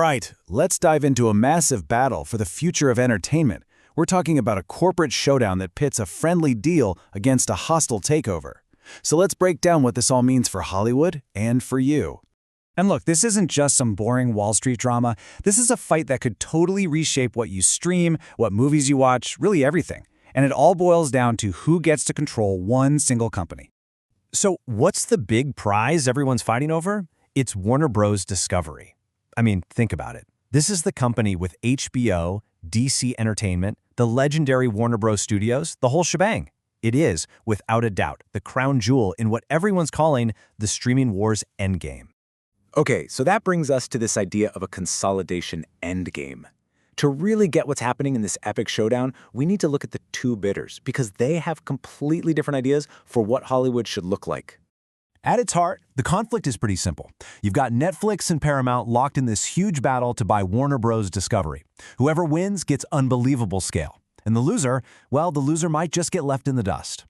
right, let's dive into a massive battle for the future of entertainment. We're talking about a corporate showdown that pits a friendly deal against a hostile takeover. So let's break down what this all means for Hollywood and for you. And look, this isn't just some boring Wall Street drama. This is a fight that could totally reshape what you stream, what movies you watch, really everything. And it all boils down to who gets to control one single company. So what's the big prize everyone's fighting over? It's Warner Bros. Discovery. I mean, think about it. This is the company with HBO, DC Entertainment, the legendary Warner Bros. Studios, the whole shebang. It is, without a doubt, the crown jewel in what everyone's calling the streaming wars endgame. Okay, so that brings us to this idea of a consolidation endgame. To really get what's happening in this epic showdown, we need to look at the two bidders because they have completely different ideas for what Hollywood should look like. At its heart, the conflict is pretty simple. You've got Netflix and Paramount locked in this huge battle to buy Warner Bros. Discovery. Whoever wins gets unbelievable scale. And the loser, well, the loser might just get left in the dust.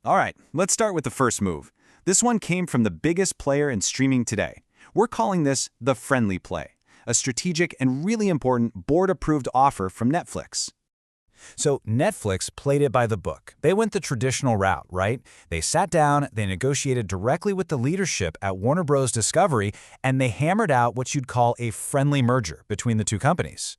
All right, let's start with the first move. This one came from the biggest player in streaming today. We're calling this the friendly play, a strategic and really important board-approved offer from Netflix. So Netflix played it by the book. They went the traditional route, right? They sat down, they negotiated directly with the leadership at Warner Bros. Discovery, and they hammered out what you'd call a friendly merger between the two companies.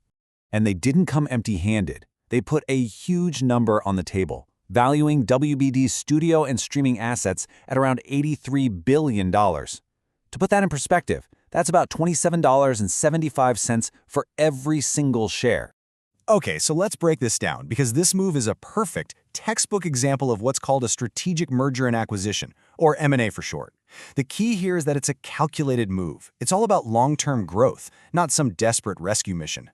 And they didn't come empty-handed. They put a huge number on the table, valuing WBD's studio and streaming assets at around $83 billion. To put that in perspective, that's about $27.75 for every single share. Okay, so let's break this down because this move is a perfect textbook example of what's called a strategic merger and acquisition, or M&A for short. The key here is that it's a calculated move. It's all about long-term growth, not some desperate rescue mission.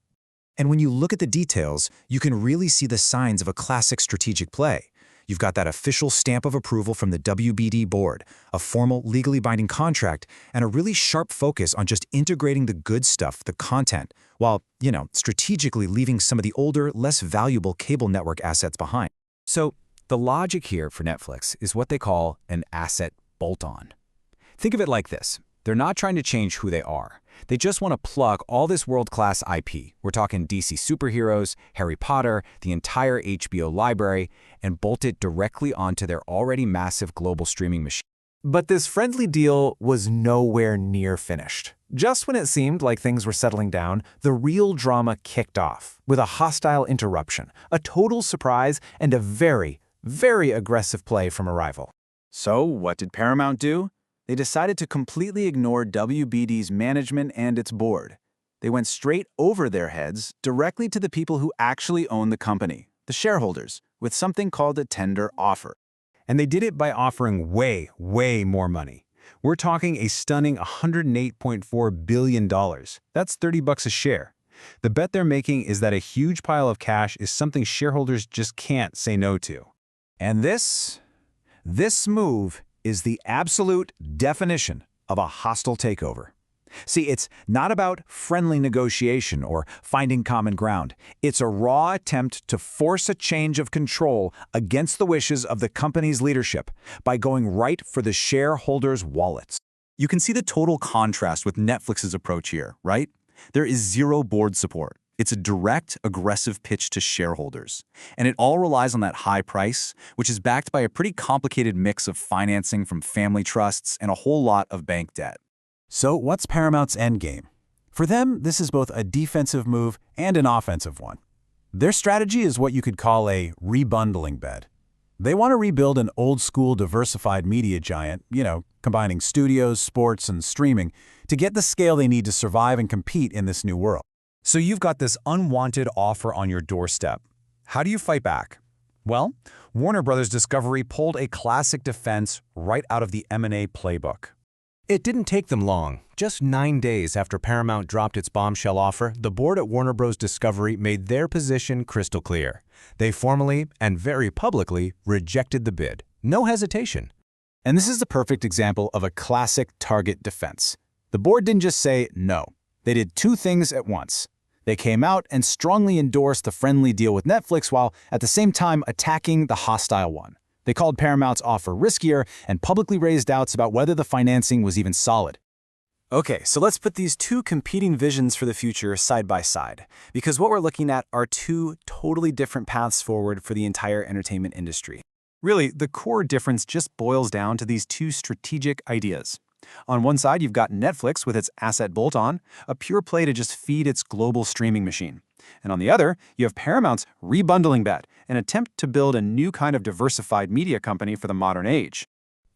And when you look at the details, you can really see the signs of a classic strategic play. You've got that official stamp of approval from the WBD board, a formal, legally binding contract, and a really sharp focus on just integrating the good stuff, the content, while, strategically leaving some of the older, less valuable cable network assets behind. So the logic here for Netflix is what they call an asset bolt-on. Think of it like this. They're not trying to change who they are. They just want to plug all this world-class IP. We're talking DC superheroes, Harry Potter, the entire HBO library, and bolt it directly onto their already massive global streaming machine. But this friendly deal was nowhere near finished. Just when it seemed like things were settling down, the real drama kicked off with a hostile interruption, a total surprise, and a very, very aggressive play from a rival. So what did Paramount do? They decided to completely ignore WBD's management and its board. They went straight over their heads, directly to the people who actually own the company, the shareholders, with something called a tender offer. And they did it by offering way, way more money. We're talking a stunning $108.4 billion. That's $30 a share. The bet they're making is that a huge pile of cash is something shareholders just can't say no to. And this move is the absolute definition of a hostile takeover. See, it's not about friendly negotiation or finding common ground. It's a raw attempt to force a change of control against the wishes of the company's leadership by going right for the shareholders' wallets. You can see the total contrast with Netflix's approach here, right? There is zero board support. It's a direct, aggressive pitch to shareholders. And it all relies on that high price, which is backed by a pretty complicated mix of financing from family trusts and a whole lot of bank debt. So what's Paramount's endgame? For them, this is both a defensive move and an offensive one. Their strategy is what you could call a rebundling bet. They want to rebuild an old-school diversified media giant, combining studios, sports, and streaming, to get the scale they need to survive and compete in this new world. So you've got this unwanted offer on your doorstep. How do you fight back? Well, Warner Bros. Discovery pulled a classic defense right out of the M&A playbook. It didn't take them long. Just 9 days after Paramount dropped its bombshell offer, the board at Warner Bros. Discovery made their position crystal clear. They formally and very publicly rejected the bid. No hesitation. And this is the perfect example of a classic target defense. The board didn't just say no. They did two things at once. They came out and strongly endorsed the friendly deal with Netflix while at the same time attacking the hostile one. They called Paramount's offer riskier and publicly raised doubts about whether the financing was even solid. Okay, so let's put these two competing visions for the future side by side, because what we're looking at are two totally different paths forward for the entire entertainment industry. Really, the core difference just boils down to these two strategic ideas. On one side, you've got Netflix with its asset bolt-on, a pure play to just feed its global streaming machine. And on the other, you have Paramount's rebundling bet, an attempt to build a new kind of diversified media company for the modern age.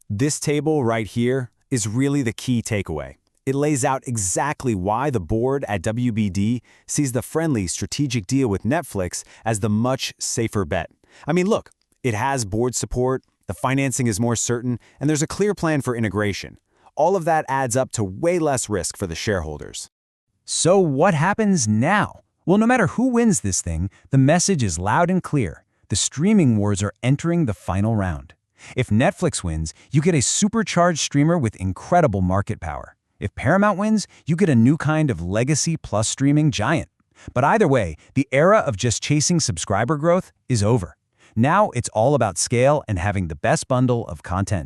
This table right here is really the key takeaway. It lays out exactly why the board at WBD sees the friendly strategic deal with Netflix as the much safer bet. I mean, look, it has board support, the financing is more certain, and there's a clear plan for integration. All of that adds up to way less risk for the shareholders. So what happens now? Well, no matter who wins this thing, the message is loud and clear. The streaming wars are entering the final round. If Netflix wins, you get a supercharged streamer with incredible market power. If Paramount wins, you get a new kind of legacy plus streaming giant. But either way, the era of just chasing subscriber growth is over. Now it's all about scale and having the best bundle of content.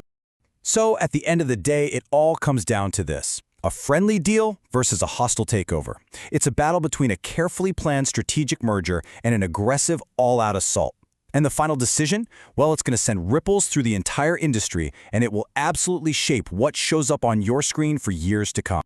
So at the end of the day, it all comes down to this: a friendly deal versus a hostile takeover. It's a battle between a carefully planned strategic merger and an aggressive all-out assault. And the final decision? Well, it's going to send ripples through the entire industry, and it will absolutely shape what shows up on your screen for years to come.